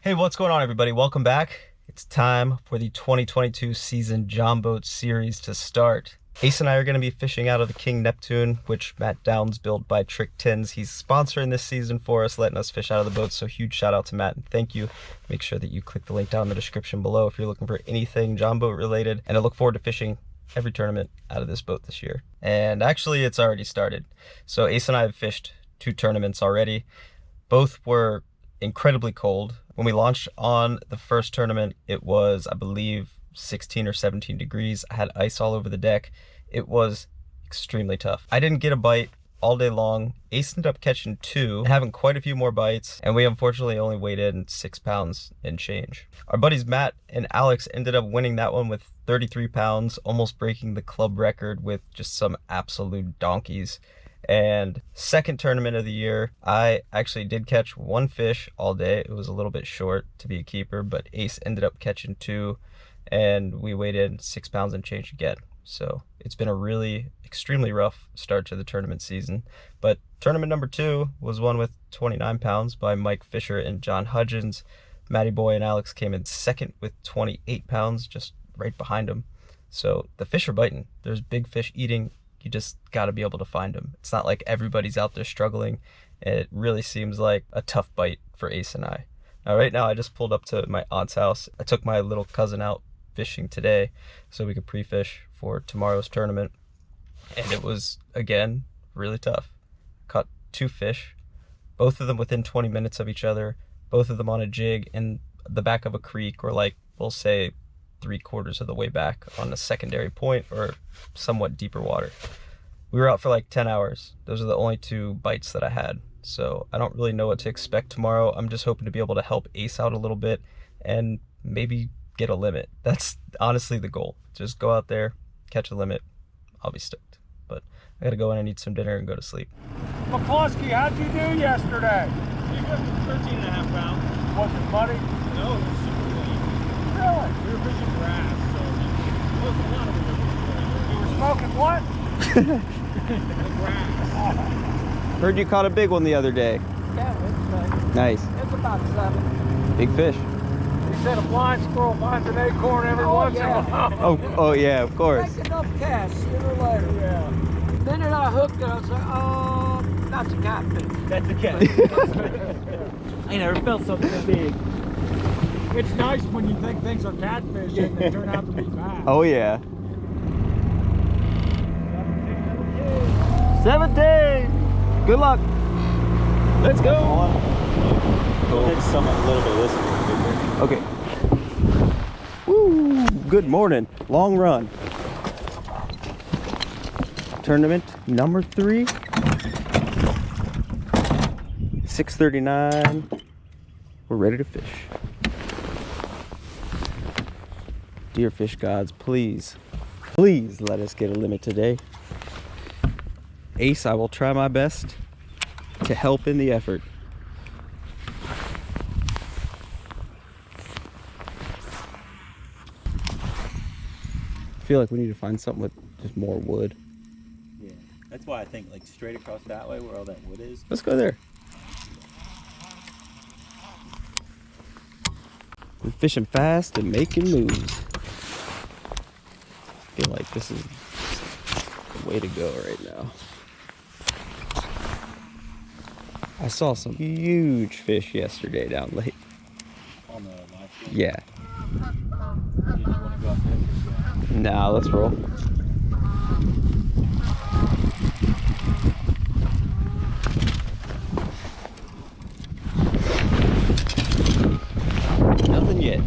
Hey, what's going on, everybody? Welcome back. It's time for the 2022 season John Boat series to start. Ace and I are going to be fishing out of the King Neptune, which Matt Downs built by Trick Tins. He's sponsoring this season for us, letting us fish out of the boat. So huge shout out to Matt and thank you. Make sure that you click the link down in the description below if you're looking for anything John Boat related. And I look forward to fishing every tournament out of this boat this year. And actually, it's already started. So Ace and I have fished 2 tournaments already. Both were incredibly cold. When we launched on the first tournament, it was, I believe, 16 or 17 degrees. I had ice all over the deck. It was extremely tough. I didn't get a bite all day long. Ace ended up catching 2 and having quite a few more bites, and we unfortunately only weighed in 6 pounds and change. Our buddies Matt and Alex ended up winning that one with 33 pounds, almost breaking the club record with just some absolute donkeys. And second tournament of the year, I actually did catch 1 fish all day. It was a little bit short to be a keeper, but Ace ended up catching 2, and we weighed in 6 pounds and change again. So it's been a really extremely rough start to the tournament season. But tournament number 2 was won with 29 pounds by Mike Fisher and John Hudgens. Matty Boy and Alex came in second with 28 pounds, just right behind them. So the fish are biting. There's big fish eating. You just got to be able to find them. It's not like everybody's out there struggling. It really seems like a tough bite for Ace and I. Now, right now, I just pulled up to my aunt's house. I took my little cousin out fishing today so we could pre-fish for tomorrow's tournament. And it was, again, really tough. Caught 2 fish, both of them within 20 minutes of each other, both of them on a jig in the back of a creek, or like, we'll say, 3/4 of the way back on a secondary point or somewhat deeper water. We were out for like 10 hours. Those are the only 2 bites that I had. So I don't really know what to expect tomorrow. I'm just hoping to be able to help Ace out a little bit and maybe get a limit. That's honestly the goal. Just go out there, catch a limit. I'll be stoked. But I gotta go in and eat some dinner and go to sleep. McCluskey, how'd you do yesterday? You got 13.5 pounds. Was it muddy? No, it was super clean. Really? We were fishing grass, so it was a lot of it. You were smoking what? The grass. Heard you caught a big one the other day. Yeah, it's Nice. it's about 7. Big fish. He said a blind squirrel finds an acorn every once in a while. Oh yeah, of course. Make enough cash sooner or later. Yeah. The minute I hooked it, I said, oh, that's a catfish. That's a cat. I never felt something that big. It's nice when you think things are catfish and they turn out to be bass. Oh yeah. 17. Good luck. Let's go. Hit some a little bit of this. Okay. Woo. Good morning. Long run. Tournament number 3. 6:39. We're ready to fish. Dear fish gods, please let us get a limit today. Ace, I will try my best to help in the effort. I feel like we need to find something with just more wood. Yeah, that's why I think like straight across that way where all that wood is. Let's go there. We're fishing fast and making moves. I feel like this is the way to go right now. I saw some huge fish yesterday down lake. On the live stream. Yeah. You just want to go up there. Nah, let's roll. Nothing yet.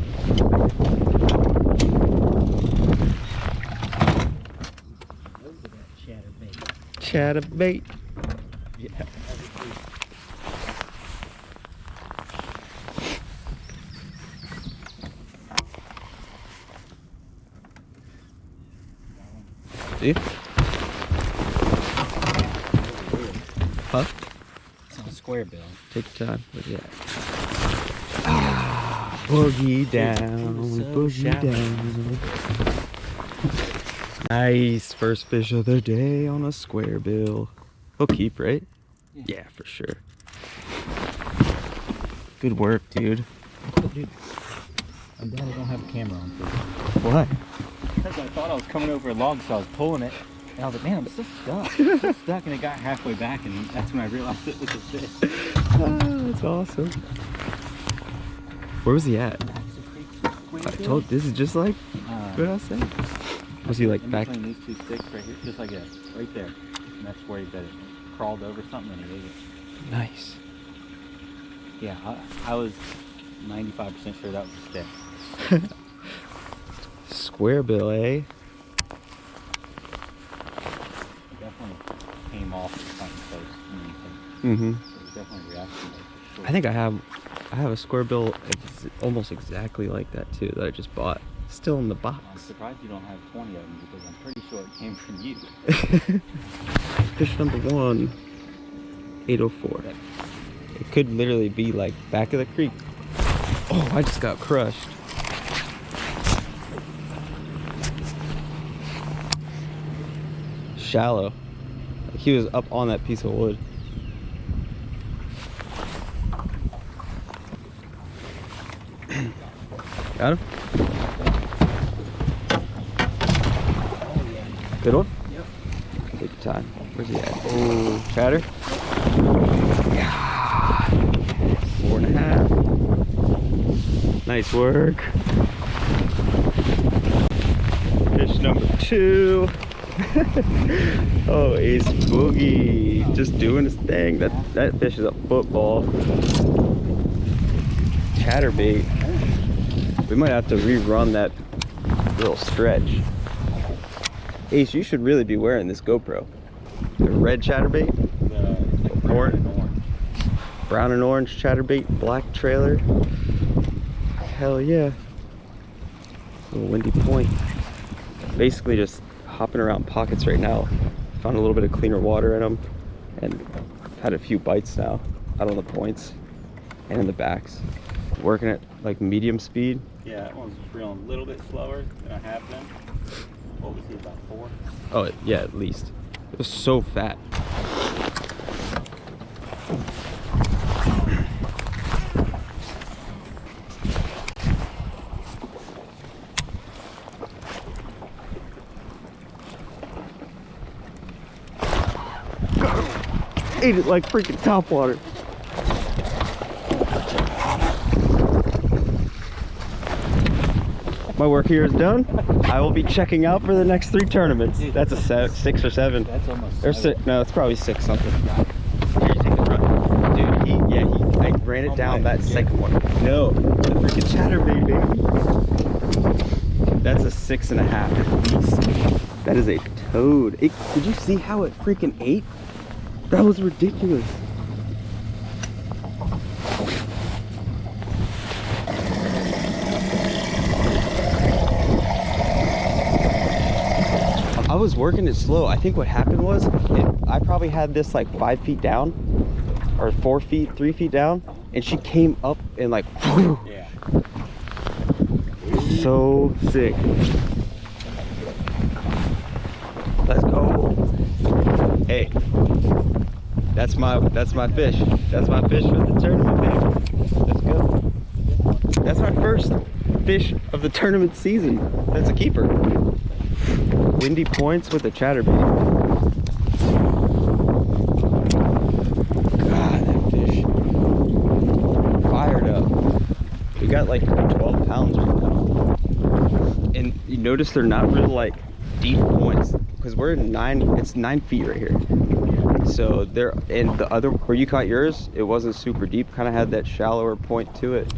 Chatterbait. Yeah. See? Huh? It's on a square bill. Take your time. Where's it at? Ah, boogie down, boogie down. Nice first fish of the day on a square bill. He'll keep, right? Yeah, for sure. Good work, dude. Dude, I'm glad I don't have a camera on. Why? Because I thought I was coming over a log, so I was pulling it. And I was like, man, I'm still stuck. I'm still stuck, and it got halfway back, and that's when I realized it was a fish. That's awesome. Where was he at? I told this is just like what I was saying. Was he like in back? between these two sticks right here, just like that, right there. And that's where he did it. Crawled over something and he ate it. Nice. Yeah, I was 95% sure that was a stick. Square bill, eh? Definitely came off of something close. Mm-hmm. So it was definitely reaction for sure. I think I have a square bill almost exactly like that too that I just bought. Still in the I'm box. surprised you don't have 20 of them because I'm pretty sure it came from you. Fish number 1, 804. It could literally be like back of the creek. Oh, I just got crushed. Shallow. He was up on that piece of wood. Got him? Good one? Yep. Big time. Where's he at? Oh, chatter? Yeah. 4.5. Nice work. Fish number 2. Oh, Ace Boogie. Just doing his thing. That fish is a football. Chatterbait. We might have to rerun that little stretch. Ace, you should really be wearing this GoPro. The red chatterbait, It's like brown and orange. brown and orange chatterbait, black trailer. Hell yeah. Little windy point. Basically just hopping around pockets right now. Found a little bit of cleaner water in them and had a few bites now out on the points and in the backs. Working at like medium speed. Yeah, that one's reeling a little bit slower than I have been. What was he, about 4? Oh yeah, at least. It was so fat. Ate it like freaking topwater. My work here is done. I will be checking out for the next 3 tournaments. That's a 6 or 7. That's almost Or 6, no, it's probably 6 something. Here, you take the front. Dude, I ran it down that second one. No, the freaking chatterbait, baby. That's a 6.5 at least. That is a toad. Did you see how it freaking ate? That was ridiculous. I was working it slow. I think what happened was I probably had this like 5 feet down or 4 feet, 3 feet down, and she came up and like whew, Yeah. so sick. Let's go. Hey, that's my fish. That's my fish for the tournament, baby. Let's go. That's my first fish of the tournament season. That's a keeper. Windy points with a chatterbait. God, that fish. Fired up. We got like 12 pounds right now. And you notice they're not really like deep points because we're in 9, it's 9 feet right here. So there, and the other, where you caught yours, it wasn't super deep, kind of had that shallower point to it.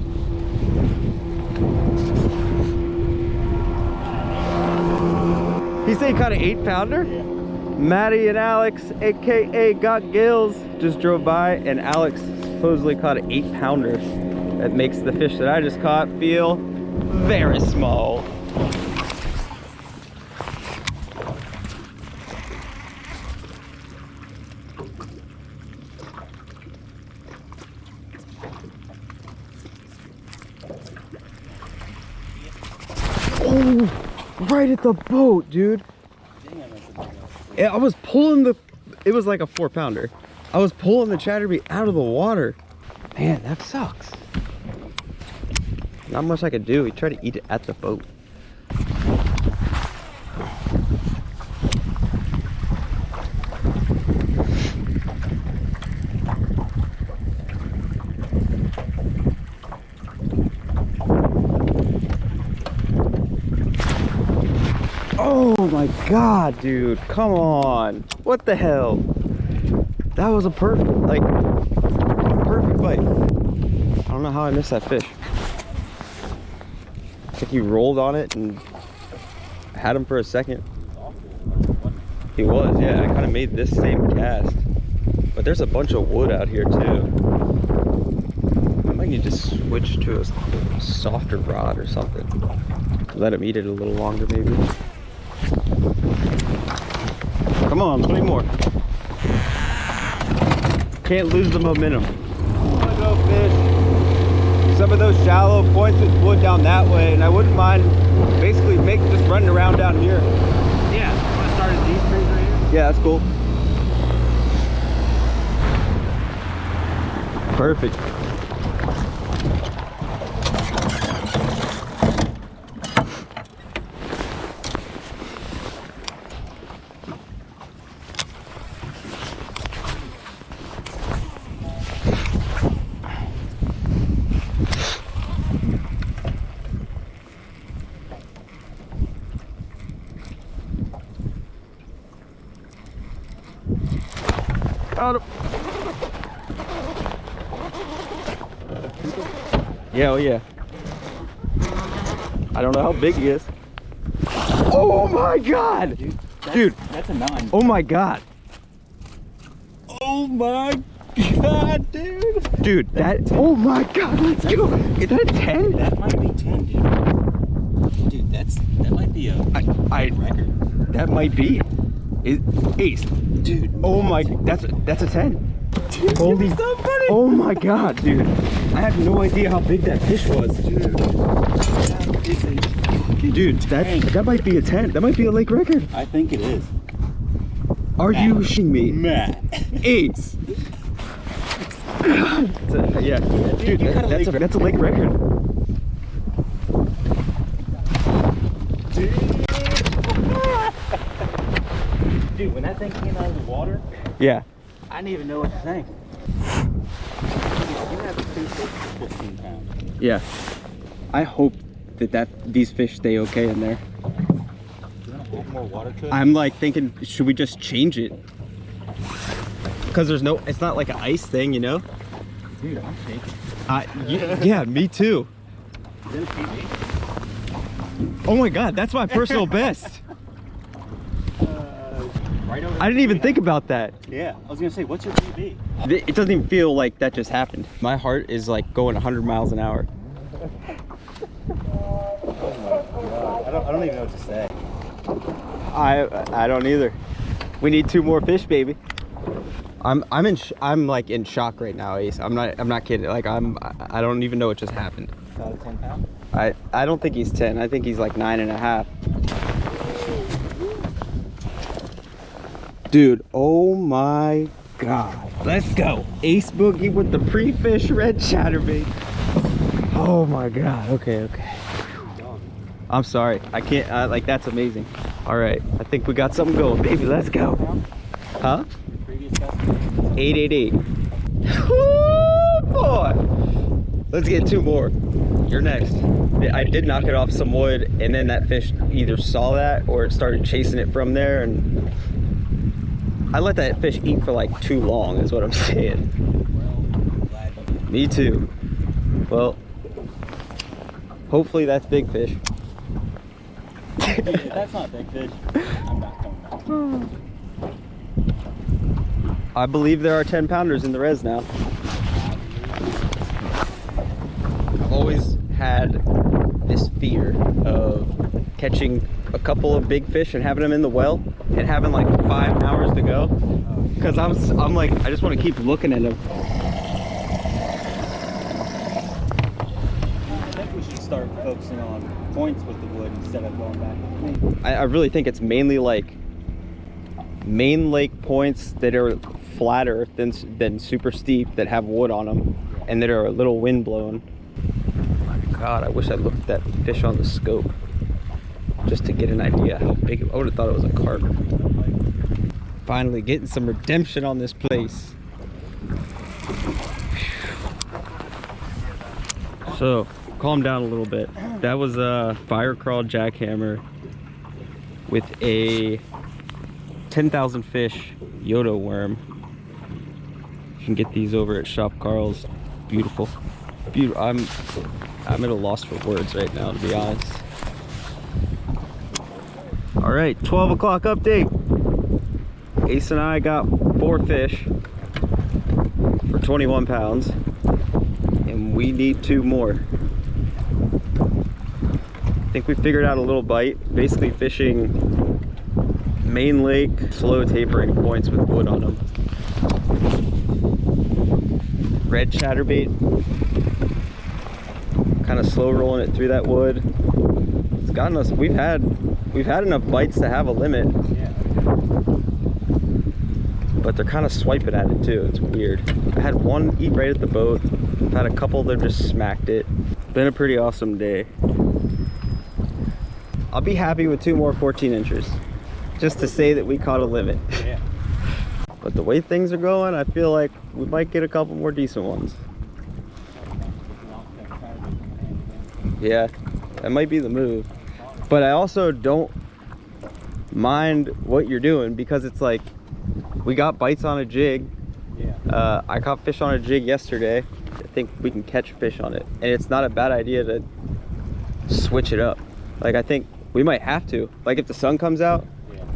He said he caught an 8-pounder? Yeah. Maddie and Alex, aka Got Gills, just drove by, and Alex supposedly caught an 8-pounder. That makes the fish that I just caught feel very small. Oh, right at the boat, dude. Yeah, I was pulling it was like a 4-pounder. I was pulling the chatterbait out of the water. Man, that sucks. Not much I could do. He tried to eat it at the boat. Oh my god, dude. Come on. What the hell? That was a perfect bite. I don't know how I missed that fish. I think he rolled on it and had him for a second. He was, yeah. I kind of made this same cast. But there's a bunch of wood out here too. I might need to switch to a softer rod or something. Let him eat it a little longer maybe. Come on, 20 more. Can't lose the momentum. I want to go fish some of those shallow points with wood down that way, and I wouldn't mind basically just running around down here. Yeah, you want to start at these trees right here? Yeah, that's cool. Perfect. Got him. Yeah, oh yeah. I don't know how big he is. Oh my god! Dude, that's a 9. Oh my god. Oh my god, dude. Dude, oh my god, let's go. Is that a 10? That might be 10, dude. Dude, that might be a record. That might be. Ace. Dude. Oh my, that's a 10. Dude, Holy, so funny. Oh my god, dude. I had no idea how big that fish was. Dude, that might be a 10. That might be a lake record. I think it is. Are you shitting me? Matt. Ace. Yeah. Dude, that's a lake record. Dude, when that thing came out of the water, Yeah. I didn't even know what to think. You have 2 fish for 15 pounds. Yeah. I hope that these fish stay okay in there. Do you want to add more water to it? I'm like thinking, should we just change it? Because it's not like an ice thing, you know? Dude, I'm shaking. Yeah, me too. Is that a PB? Oh my god, that's my personal best. Right over I didn't even think about that. Yeah, I was gonna say, what's your PB? It doesn't even feel like that just happened. My heart is like going 100 miles an hour. I don't even know what to say. I don't either. We need 2 more fish, baby. I'm like in shock right now, Ace. I'm not kidding. Like I don't even know what just happened. About a 10 pound? I don't think he's 10. I think he's like 9.5. Dude, oh my god. Let's go. Ace Boogie with the pre-fish red chatterbait. Oh my god. Okay. I'm sorry. I can't, like, that's amazing. All right. I think we got something going, baby. Let's go. Huh? 888. Woo, boy. Let's get 2 more. You're next. I did knock it off some wood, and then that fish either saw that or it started chasing it from there, and I let that fish eat for like too long is what I'm saying. Me too. Well, hopefully that's big fish. If that's not big fish, I'm not coming back. I believe there are 10 pounders in the res now. I've always had this fear of catching a couple of big fish and having them in the well and having like 5 hours to go. Cause I'm like, I just want to keep looking at them. I think we should start focusing on points with the wood instead of going back with me. I really think it's mainly like main lake points that are flatter than super steep, that have wood on them and that are a little wind blown. God, I wish I looked at that fish on the scope just to get an idea how big I would have thought it was a carp. Finally getting some redemption on this place. So, calm down a little bit. That was a fire crawl jackhammer with a 10,000 fish Yodo worm. You can get these over at Shop Carl's. Beautiful. Beautiful. I'm at a loss for words right now, to be honest. All right, 12 o'clock update. Ace and I got 4 fish for 21 pounds, and we need 2 more. I think we figured out a little bite. Basically fishing main lake, slow tapering points with wood on them. Red chatterbait, kind of slow rolling it through that wood. It's gotten us, we've had enough bites to have a limit. Yeah. But they're kind of swiping at it too. It's weird. I had one eat right at the boat. I've had a couple that just smacked it. Been a pretty awesome day. I'll be happy with 2 more 14 inchers, just to say that we caught a limit. Yeah. But the way things are going, I feel like we might get a couple more decent ones. Yeah, that might be the move. But I also don't mind what you're doing, because it's like, we got bites on a jig. Yeah. I caught fish on a jig yesterday. I think we can catch fish on it. And it's not a bad idea to switch it up. Like, I think we might have to. Like, if the sun comes out,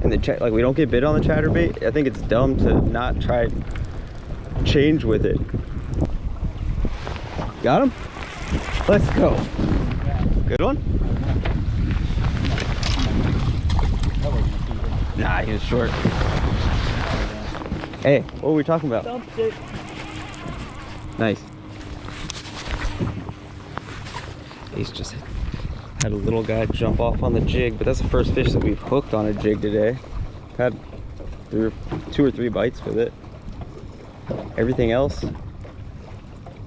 and like we don't get bit on the chatterbait, I think it's dumb to not try and change with it. Got him? Let's go. Good one? Nah, he was short. Hey, what were we talking about? Dumped it. Nice. Ace just had a little guy jump off on the jig, but that's the first fish that we've hooked on a jig today. Had 2 or 3 bites with it. Everything else,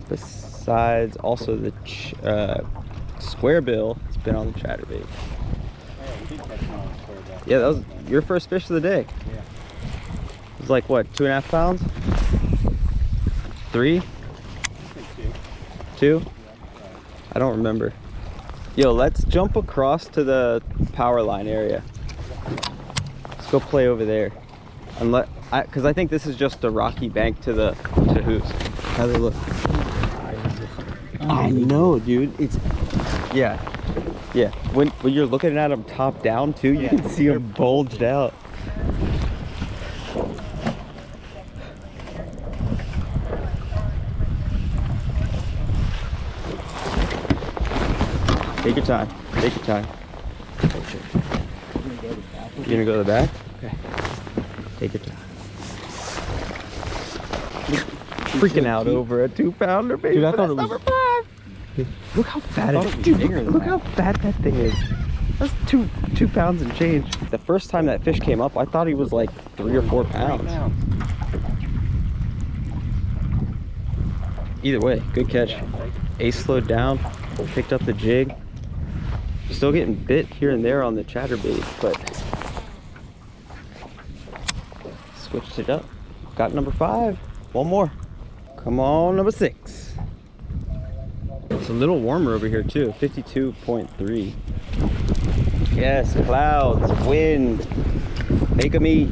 besides also the square bill, has been on the chatterbait. Yeah, we did catch one on the square bill. Yeah, that was your first fish of the day. Yeah. It was like, what, 2.5 pounds? 3? I think 2? 2. I don't remember. Yo, let's jump across to the power line area. Let's go play over there. Because I think this is just a rocky bank to who's. How do they look? I know, dude. It's, yeah. When you're looking at them top down too, you can see them bulged out. Take your time. Take your time. Oh shit. You gonna go to the back? Okay. Take your time. Freaking out over a 2-pounder, baby. Dude, I but thought that's it was- number 5. Look how fat it is. was Dude, bigger than look that. how fat that thing is. That's 2 pounds and change. The first time that fish came up, I thought he was like 3 or 4 pounds. Either way, good catch. Ace slowed down, picked up the jig. Still getting bit here and there on the chatterbait, but switched it up. Got number 5. One more. Come on, number 6. It's a little warmer over here too, 52.3. Yes, clouds, wind, make 'em eat.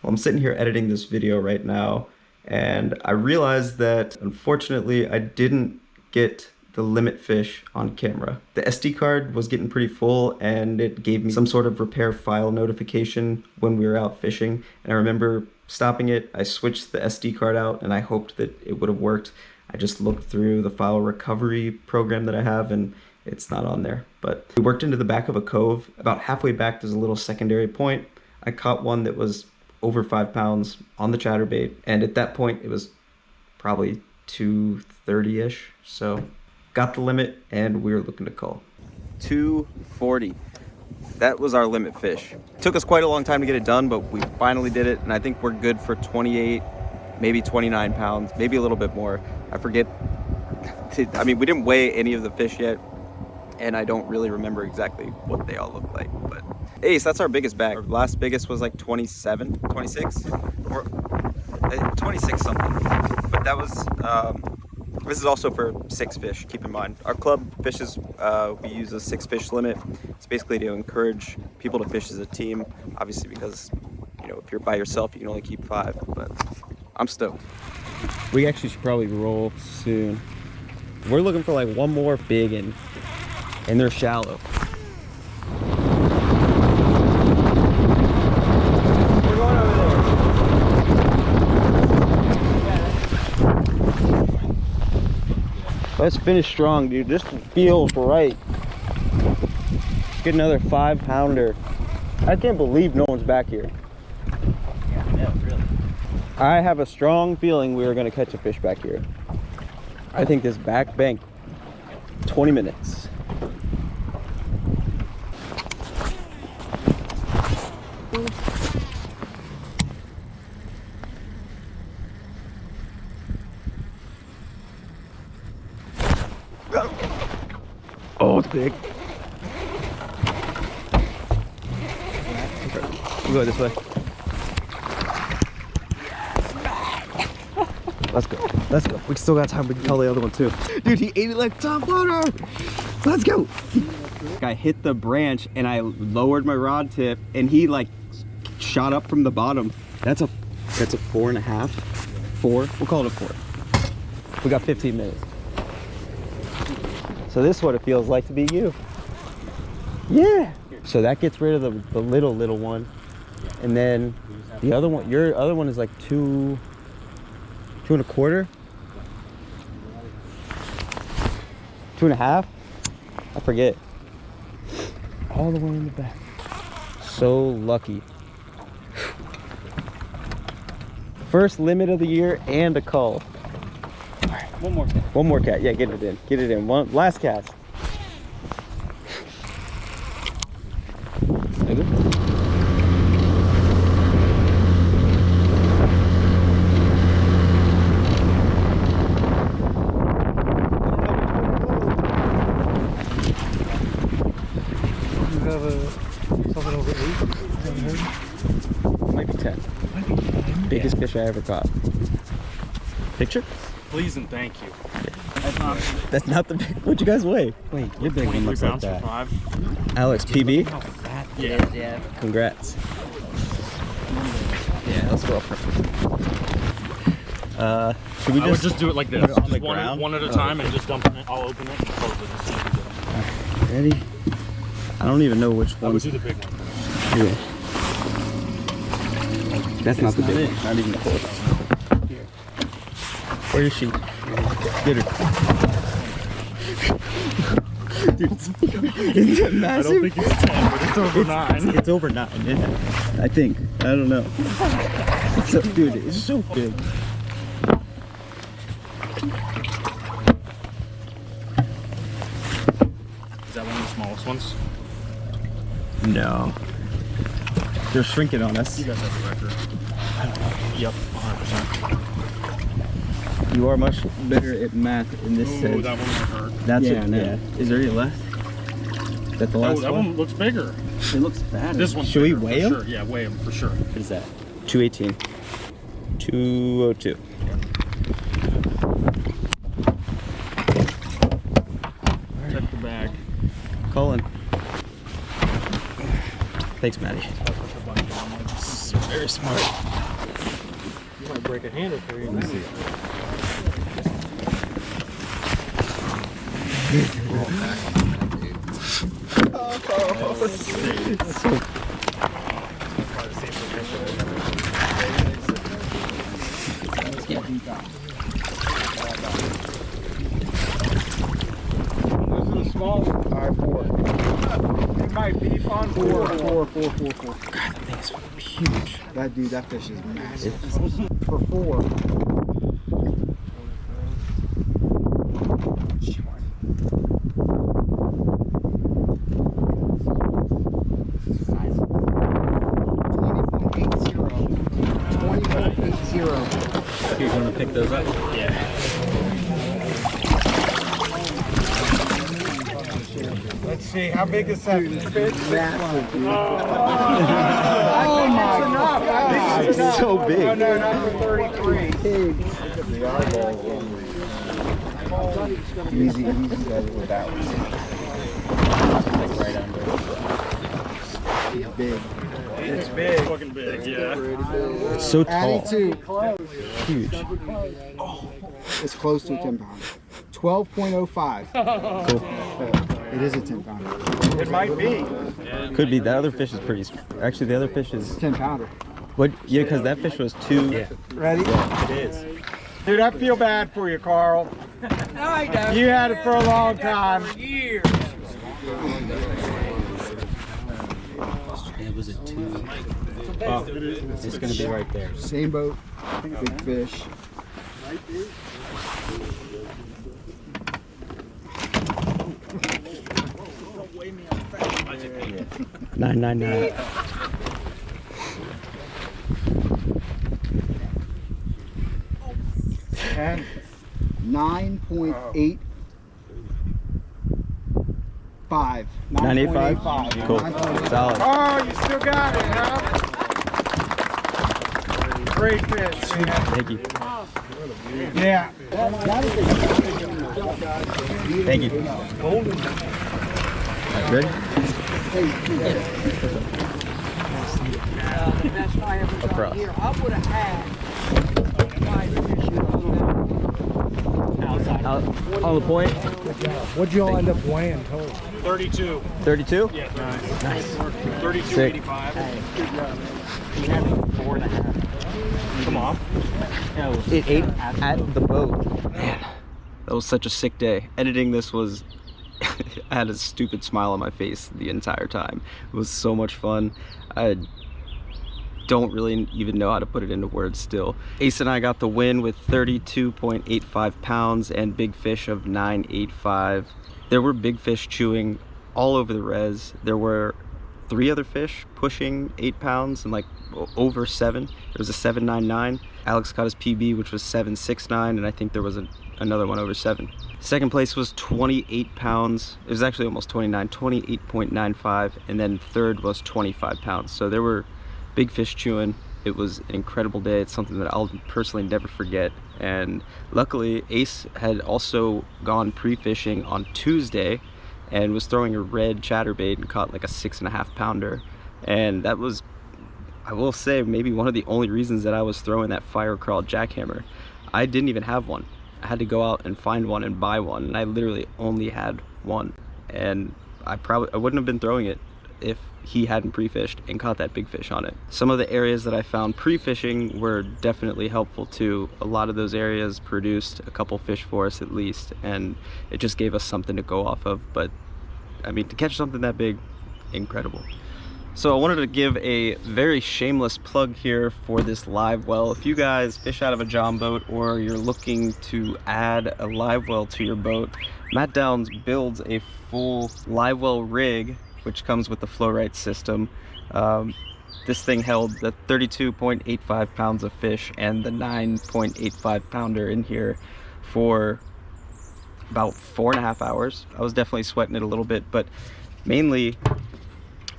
Well, I'm sitting here editing this video right now, and I realized that unfortunately I didn't get the limit fish on camera. The SD card was getting pretty full, and it gave me some sort of repair file notification when we were out fishing. And I remember stopping it, I switched the SD card out, and I hoped that it would have worked. I just looked through the file recovery program that I have, and it's not on there. But we worked into the back of a cove. About halfway back, there's a little secondary point. I caught one that was over 5 pounds on the chatterbait, and at that point, it was probably 230-ish, so got the limit, and we were looking to call. 240. That was our limit fish. Took us quite a long time to get it done, but we finally did it, and I think we're good for 28, maybe 29 pounds, maybe a little bit more. I forget I mean, we didn't weigh any of the fish yet, and I don't really remember exactly what they all look like. But Ace, that's our biggest bag. Our last biggest was like 27, 26, or 26 something. But that was, this is also for 6 fish, keep in mind. Our club fishes, we use a 6 fish limit. It's basically to encourage people to fish as a team, obviously because, you know, if you're by yourself, you can only keep 5, but I'm stoked. We actually should probably roll soon. We're looking for like one more big one, and they're shallow. We're going over there. Let's finish strong, dude. This feels right. Get another 5-pounder. I can't believe no one's back here. Yeah, I know, really. I have a strong feeling we are going to catch a fish back here. I think this back bank, 20 minutes. Oh, it's big. We'll go this way. Let's go. Let's go. We still got time. We can call the other one too. Dude, he ate it like top water. Let's go. I hit the branch and I lowered my rod tip and he like shot up from the bottom. That's a 4.5. 4. We'll call it a 4. We got 15 minutes. So this is what it feels like to be you. Yeah. So that gets rid of the little one. And then the other one, your other one is like 2 2.25, 2.5. I forget. All the way in the back. So lucky. First limit of the year and a cull. One more cat. One more cat. Yeah, get it in. Get it in. One last cast. Is it? Something over 8? Might be 10. Biggest fish I ever caught. Picture? Please and thank you. That's not the big. What'd you guys weigh? Wait, your big one looks like that. 5. Alex, PB? Yeah. Yeah. Congrats. Yeah, let's go up. Should we I would just do it like this. put it on Just the ground? one at a time and just dump it. I'll open it and close it as soon as we go. Ready? I don't even know which I one. would do the big one. Yeah. That's not the big one. Not even close. Where is she? Get her. Dude, is it massive? I don't think it's 10, but it's over 9. It's over 9, yeah. I think. I don't know. It's so, dude, it's so big. Is that one of the smallest ones? No. They're shrinking on us. You guys have the record. Yep, 100%. You are much better at math in this Ooh, sense. that one hurt. That's Yeah, it. no. Yeah. Is there any left? Is that the last Oh, that one looks bigger. It looks bad. This one's Should we bigger, weigh for 'em? Sure. Yeah, weigh them for sure. What is that? 218. 202. Check the bag. Colin. Thanks, Maddie. Very smart. You might break a handle for you. Let me see. Those are the small. Alright, 4. It might be on 4. 4. God, that thing's huge. That dude, that fish is massive. For 4. You're going to pick those up? Yeah. see. How big is that fish? Massive, dude. Oh my God. It's so big. Oh, no, not for 33. Big. Easy with that one. Like right under. He's big. It's big. Fucking big, yeah. It's so tall. Adding to Huge. it's close to a 10 pounder. 12.05. It is a 10 pounder. It might be. Could be. That other fish is pretty. Actually, the other fish is. 10 pounder. What? Yeah, because that fish was 2. Ready? It is. Dude, I feel bad for you, Carl. No, I don't. You had it for a long time. For years. It was a 2. Oh, it's gonna be right there. Same boat. Big fish. 999. And 9.85. 985? Cool. 9.85. Solid. oh, you still got it, huh? Great fish, man. Thank you. Yeah. Thank you. Ready? The best I ever got Across. here. I would have had 5 fish Outside. Out on the point. What'd you all end up weighing total? 32. 32? Yeah. Nice. 32.85. He had 4.5. Come on. No, It ate at the boat. Man, that was such a sick day. Editing this was, I had a stupid smile on my face the entire time. It was so much fun. I don't really even know how to put it into words still. Ace and I got the win with 32.85 pounds and big fish of 985. There were big fish chewing all over the res. There were 3 other fish pushing 8 pounds and like over 7. There was a 799. Alex got his PB, which was 769, and I think there was another one over 7. Second place was 28 pounds. It was actually almost 29, 28.95, and then third was 25 pounds. So there were big fish chewing. It was an incredible day. It's something that I'll personally never forget. And luckily, Ace had also gone pre-fishing on Tuesday and was throwing a red chatterbait and caught like a 6.5 pounder. And that was, I will say, maybe one of the only reasons that I was throwing that fire crawl jackhammer. I didn't even have one. I had to go out and find one and buy one, and I literally only had one. And I wouldn't have been throwing it if he hadn't pre-fished and caught that big fish on it. Some of the areas that I found pre-fishing were definitely helpful too. A lot of those areas produced a couple fish for us at least, and it just gave us something to go off of. But I mean, to catch something that big, incredible. So I wanted to give a very shameless plug here for this live well. If you guys fish out of a John boat or you're looking to add a live well to your boat, Matt Downs builds a full live well rig which comes with the flow right system. This thing held the 32.85 pounds of fish and the 9.85 pounder in here for about 4.5 hours. I was definitely sweating it a little bit, but mainly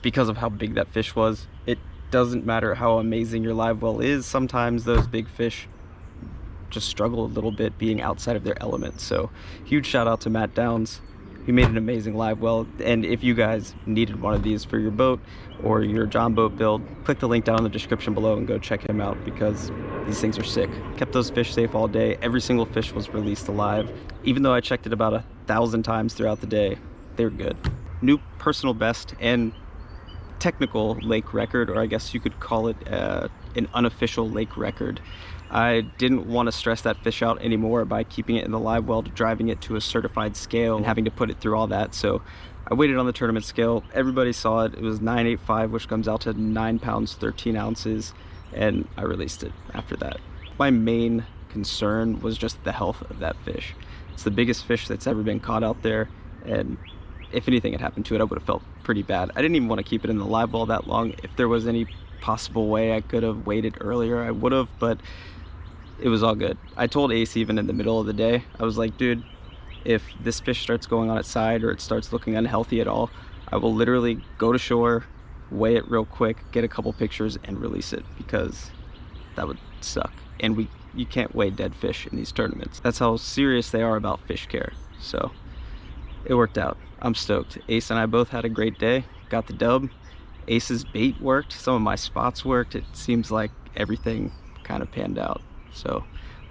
because of how big that fish was. It doesn't matter how amazing your live well is, sometimes those big fish just struggle a little bit being outside of their element. So huge shout out to Matt Downs. He made an amazing live well, and if you guys needed one of these for your boat or your John boat build, click the link down in the description below and go check him out, because these things are sick. Kept those fish safe all day. Every single fish was released alive. Even though I checked it about 1,000 times throughout the day, they were good. New personal best and technical lake record, or I guess you could call it an unofficial lake record. I didn't want to stress that fish out anymore by keeping it in the live well to driving it to a certified scale and having to put it through all that. So I waited on the tournament scale. Everybody saw it. It was 985, which comes out to 9 pounds 13 ounces, and I released it after that. My main concern was just the health of that fish. It's the biggest fish that's ever been caught out there, and if anything had happened to it, I would have felt pretty bad. I didn't even want to keep it in the live well that long. If there was any possible way I could have waited earlier, I would have, but it was all good. I told Ace even in the middle of the day, I was like, dude, if this fish starts going on its side or it starts looking unhealthy at all, I will literally go to shore, weigh it real quick, get a couple pictures, and release it, because that would suck. And you can't weigh dead fish in these tournaments. That's how serious they are about fish care. So it worked out. I'm stoked. Ace and I both had a great day, got the dub. Ace's bait worked, some of my spots worked. It seems like everything kind of panned out. So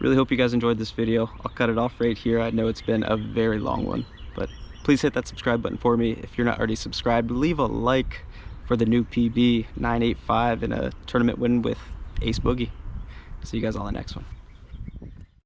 really hope you guys enjoyed this video. I'll cut it off right here. I know it's been a very long one, but please hit that subscribe button for me. If you're not already subscribed, leave a like for the new PB 985 and a tournament win with Ace Boogie. See you guys on the next one.